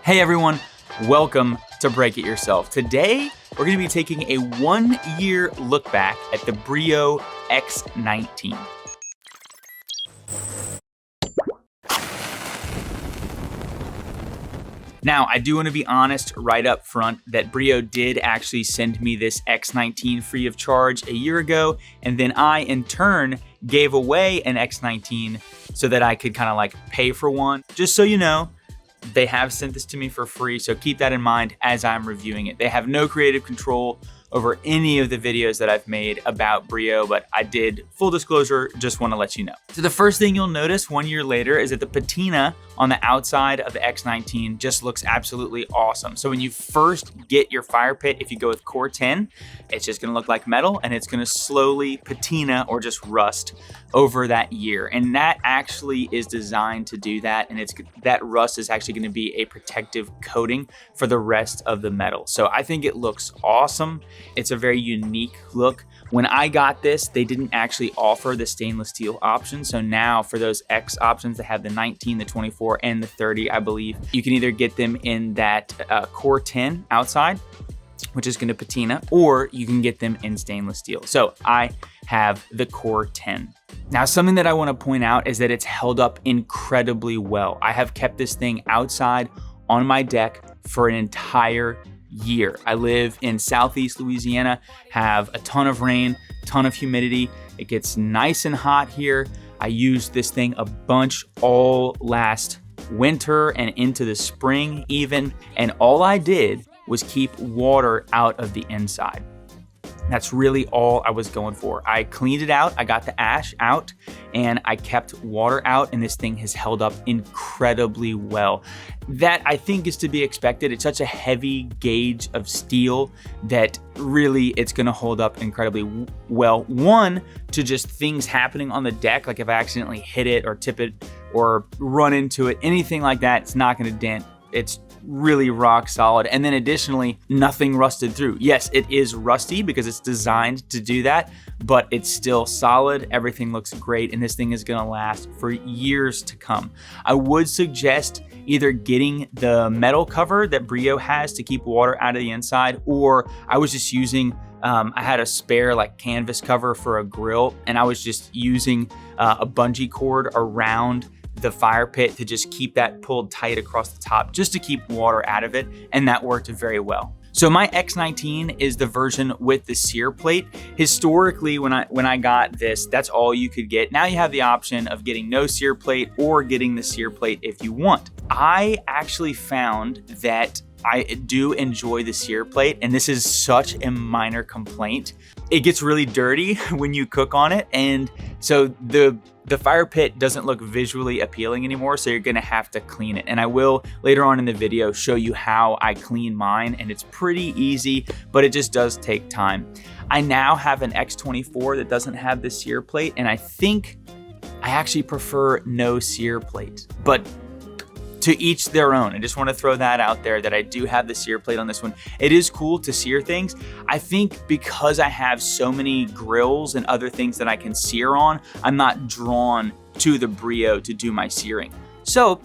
Hey everyone, welcome to Break It Yourself. Today, we're gonna be taking a 1-year look back at the Breeo X19. Now, I do want to be honest right up front that Breeo did actually send me this X19 free of charge a year ago, and then I, in turn, gave away an X19 so that I could kind of like pay for one. Just so you know, they have sent this to me for free, so keep that in mind as I'm reviewing it. They have no creative control over any of the videos that I've made about Breeo, but I did, full disclosure, just want to let you know. So the first thing you'll notice 1 year later is that the patina on the outside of the X19 just looks absolutely awesome. So when you first get your fire pit, if you go with core 10, it's just gonna look like metal and it's gonna slowly patina or just rust over that year. And that actually is designed to do that. And that rust is actually gonna be a protective coating for the rest of the metal. So I think it looks awesome. It's a very unique look. When I got this, they didn't actually offer the stainless steel option. So now for those X options that have the 19, the 24, and the 30, I believe, you can either get them in that core 10 outside, which is gonna patina, or you can get them in stainless steel. So I have the core 10. Now, something that I wanna point out is that it's held up incredibly well. I have kept this thing outside on my deck for an entire year. I live in Southeast Louisiana, have a ton of rain, ton of humidity. It gets nice and hot here. I used this thing a bunch all last winter and into the spring even, and all I did was keep water out of the inside. That's really all I was going for. I cleaned it out, I got the ash out, and I kept water out, and this thing has held up incredibly well. That, I think, is to be expected. It's such a heavy gauge of steel that really it's gonna hold up incredibly well. One, to just things happening on the deck, like if I accidentally hit it or tip it or run into it, anything like that, it's not gonna dent. It's really rock solid. And then additionally, nothing rusted through. Yes, it is rusty because it's designed to do that, but it's still solid. Everything looks great, and this thing is gonna last for years to come. I would suggest either getting the metal cover that Breeo has to keep water out of the inside, or I was just using, I had a spare like canvas cover for a grill, and I was just using a bungee cord around the fire pit to just keep that pulled tight across the top, just to keep water out of it, and that worked very well. So my X19 is the version with the sear plate. Historically, when I got this, that's all you could get. Now you have the option of getting no sear plate or getting the sear plate if you want. I actually found that I do enjoy the sear plate, and this is such a minor complaint. It gets really dirty when you cook on it, and so the fire pit doesn't look visually appealing anymore, so you're gonna have to clean it. And I will, later on in the video, show you how I clean mine, and it's pretty easy, but it just does take time. I now have an X24 that doesn't have the sear plate, and I think I actually prefer no sear plate, but to each their own. I just want to throw that out there that I do have the sear plate on this one. It is cool to sear things. I think because I have so many grills and other things that I can sear on, I'm not drawn to the Breeo to do my searing. So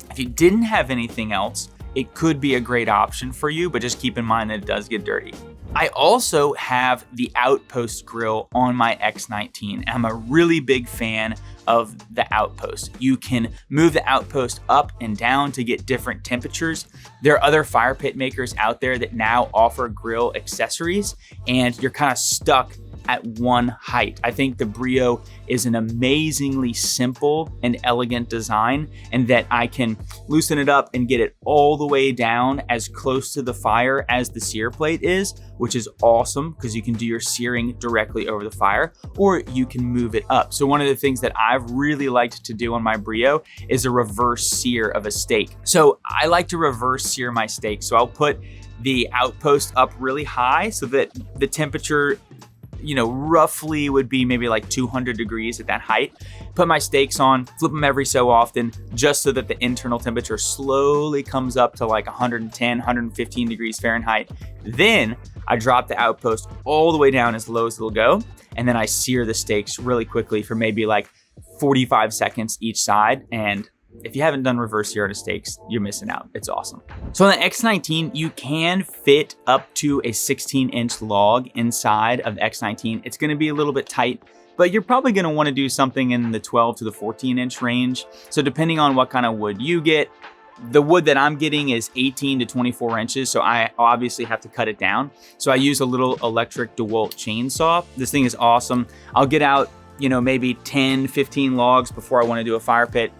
if you didn't have anything else, it could be a great option for you, but just keep in mind that it does get dirty. I also have the outpost grill on my X19. I'm a really big fan of the outpost. You can move the outpost up and down to get different temperatures. There are other fire pit makers out there that now offer grill accessories, and you're kind of stuck at one height. I think the Breeo is an amazingly simple and elegant design, and that I can loosen it up and get it all the way down as close to the fire as the sear plate is, which is awesome because you can do your searing directly over the fire, or you can move it up. So one of the things that I've really liked to do on my Breeo is a reverse sear of a steak. So I like to reverse sear my steak. So I'll put the outpost up really high so that the temperature, you know, roughly would be maybe like 200 degrees at that height. Put my steaks on, flip them every so often, just so that the internal temperature slowly comes up to like 110, 115 degrees Fahrenheit. Then I drop the outpost all the way down as low as it'll go. And then I sear the steaks really quickly for maybe like 45 seconds each side. And if you haven't done reverse Sierra steaks, you're missing out. It's awesome. So on the X19, you can fit up to a 16-inch log inside of the X19. It's gonna be a little bit tight, but you're probably gonna wanna do something in the 12 to the 14-inch range. So depending on what kind of wood you get, the wood that I'm getting is 18 to 24 inches, so I obviously have to cut it down. So I use a little electric DeWalt chainsaw. This thing is awesome. I'll get out, you know, maybe 10, 15 logs before I wanna do a fire pit,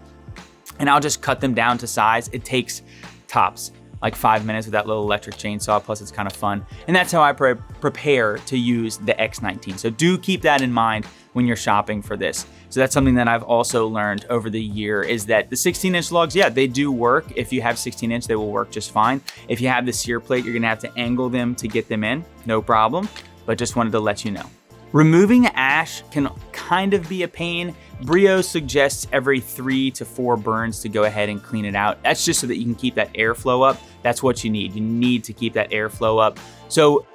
and I'll just cut them down to size. It takes tops like 5 minutes with that little electric chainsaw, plus it's kind of fun. And that's how I prepare to use the X19. So do keep that in mind when you're shopping for this. So that's something that I've also learned over the year, is that the 16-inch logs, yeah, they do work. If you have 16-inch, they will work just fine. If you have the sear plate, you're gonna have to angle them to get them in, no problem, but just wanted to let you know. Removing ash can kind of be a pain. Breeo suggests every 3 to 4 burns to go ahead and clean it out. That's just so that you can keep that airflow up. That's what you need. You need to keep that airflow up. So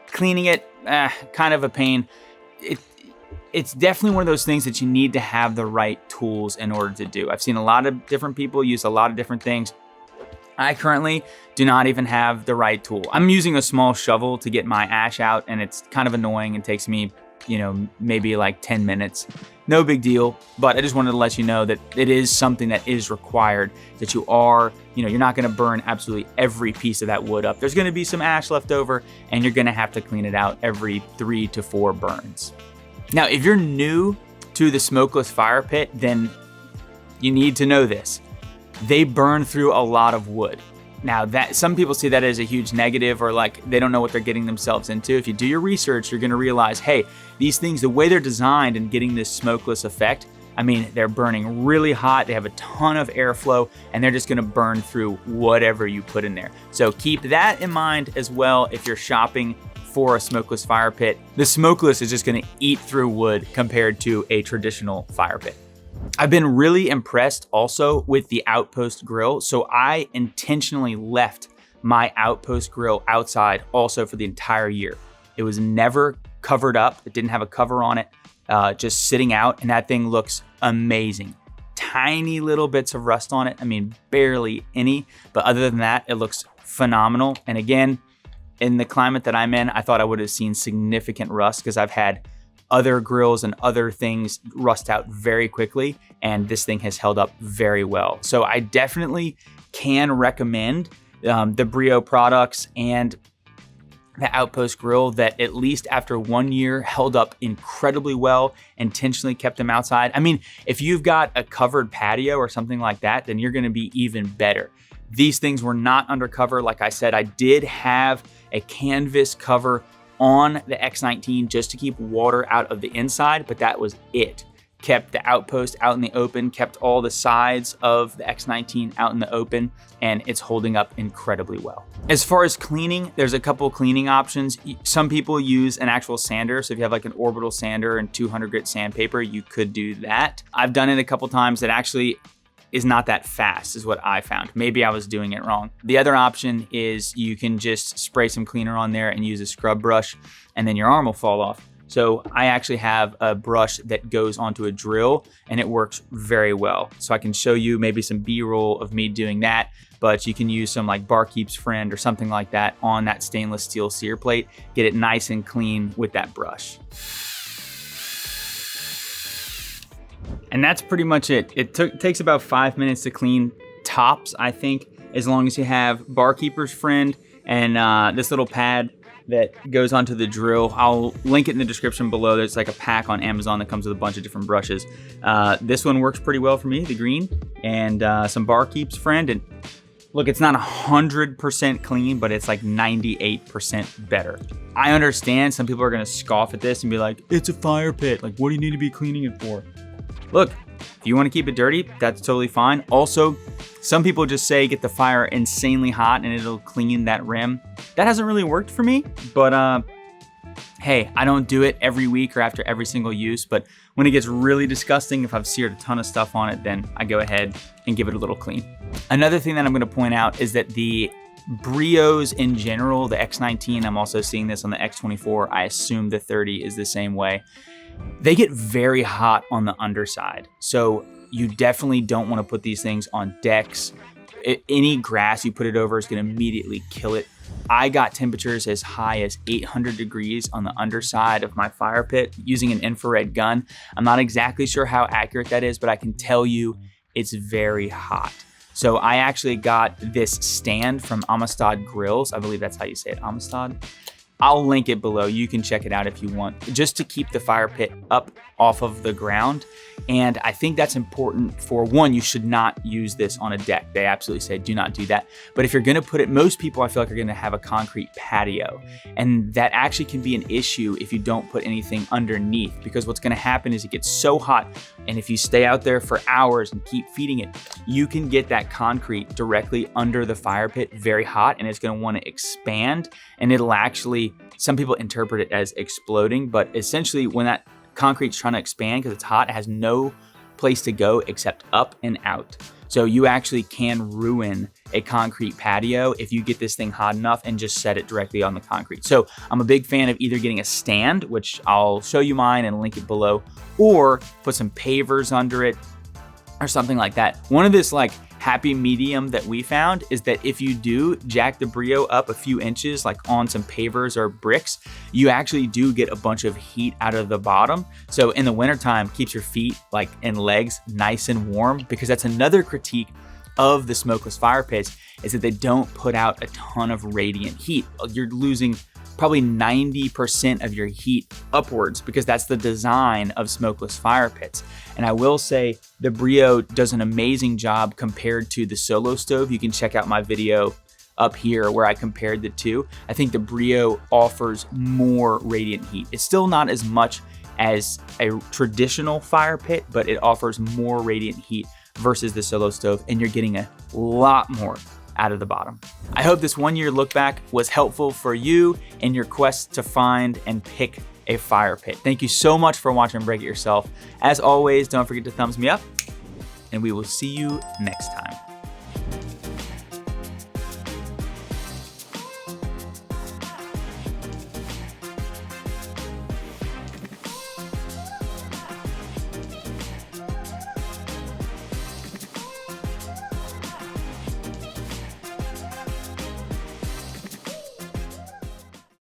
cleaning it, kind of a pain. It's definitely one of those things that you need to have the right tools in order to do. I've seen a lot of different people use a lot of different things. I currently do not even have the right tool. I'm using a small shovel to get my ash out, and it's kind of annoying. It takes me, you know, maybe like 10 minutes. No big deal, but I just wanted to let you know that it is something that is required, that you are, you know, you're not gonna burn absolutely every piece of that wood up. There's gonna be some ash left over, and you're gonna have to clean it out every 3 to 4 burns. Now, if you're new to the smokeless fire pit, then you need to know this. They burn through a lot of wood. Now, that some people see that as a huge negative, or like they don't know what they're getting themselves into. If you do your research, you're gonna realize, hey, these things, the way they're designed and getting this smokeless effect, I mean, they're burning really hot, they have a ton of airflow, and they're just gonna burn through whatever you put in there. So keep that in mind as well if you're shopping for a smokeless fire pit. The smokeless is just gonna eat through wood compared to a traditional fire pit. I've been really impressed also with the Outpost grill. So I intentionally left my Outpost grill outside also for the entire year. It was never covered up. It didn't have a cover on it, just sitting out, and that thing looks amazing. Tiny little bits of rust on it. I mean, barely any, but other than that, it looks phenomenal. And again, in the climate that I'm in, I thought I would have seen significant rust because I've had other grills and other things rust out very quickly, and this thing has held up very well. So I definitely can recommend the Breeo products and the Outpost grill that at least after 1 year held up incredibly well, intentionally kept them outside. I mean, if you've got a covered patio or something like that, then you're gonna be even better. These things were not undercover. Like I said, I did have a canvas cover on the X19 just to keep water out of the inside, but that was it. Kept the Outpost out in the open, kept all the sides of the X19 out in the open, and it's holding up incredibly well. As far as cleaning, there's a couple cleaning options. Some people use an actual sander. So if you have like an orbital sander and 200 grit sandpaper, you could do that. I've done it a couple times. It actually is not that fast, is what I found. Maybe I was doing it wrong. The other option is you can just spray some cleaner on there and use a scrub brush, and then your arm will fall off. So I actually have a brush that goes onto a drill, and it works very well. So I can show you maybe some B-roll of me doing that, but you can use some like Barkeep's Friend or something like that on that stainless steel sear plate, get it nice and clean with that brush. And that's pretty much it. It takes about 5 minutes to clean tops, I think, as long as you have Barkeeper's Friend and this little pad that goes onto the drill. I'll link it in the description below. There's like a pack on Amazon that comes with a bunch of different brushes. This one works pretty well for me, the green, and some Barkeep's Friend. And look, it's not 100% clean, but it's like 98% better. I understand some people are gonna scoff at this and be like, it's a fire pit. Like, what do you need to be cleaning it for? Look, if you want to keep it dirty, that's totally fine. Also, some people just say get the fire insanely hot and it'll clean that rim. That hasn't really worked for me, but hey, I don't do it every week or after every single use, but when it gets really disgusting, if I've seared a ton of stuff on it, then I go ahead and give it a little clean. Another thing that I'm gonna point out is that the Breos in general, the X19, I'm also seeing this on the X24, I assume the 30 is the same way. They get very hot on the underside. So You definitely don't want to put these things on decks. Any grass you put it over is going to immediately kill it. I got temperatures as high as 800 degrees on the underside of my fire pit using an infrared gun. I'm not exactly sure how accurate that is, but I can tell you it's very hot. So I actually got this stand from Amistad Grills. I believe that's how you say it, Amistad. I'll link it below. You can check it out if you want, just to keep the fire pit up off of the ground. And I think that's important for one, you should not use this on a deck. They absolutely say do not do that. But if you're gonna put it, most people I feel like are gonna have a concrete patio. And that actually can be an issue if you don't put anything underneath, because what's gonna happen is it gets so hot. And if you stay out there for hours and keep feeding it, you can get that concrete directly under the fire pit very hot, and it's gonna wanna expand, and it'll actually, some people interpret it as exploding, but essentially when that concrete's trying to expand because it's hot, it has no place to go except up and out. So you actually can ruin a concrete patio if you get this thing hot enough and just set it directly on the concrete. So I'm a big fan of either getting a stand, which I'll show you mine and link it below, or put some pavers under it or something like that. One of this like happy medium that we found is that if you do jack the Breeo up a few inches, like on some pavers or bricks, you actually do get a bunch of heat out of the bottom. So in the wintertime, keeps your feet like and legs nice and warm, because that's another critique of the smokeless fire pits, is that they don't put out a ton of radiant heat. You're losing probably 90% of your heat upwards, because that's the design of smokeless fire pits. And I will say the Breeo does an amazing job compared to the solo stove. You can check out my video up here where I compared the two. I think the Breeo offers more radiant heat. It's still not as much as a traditional fire pit, but it offers more radiant heat versus the solo stove, and you're getting a lot more out of the bottom. I hope this 1 year look back was helpful for you in your quest to find and pick a fire pit. Thank you so much for watching Break It Yourself. As always, don't forget to thumbs me up, and we will see you next time.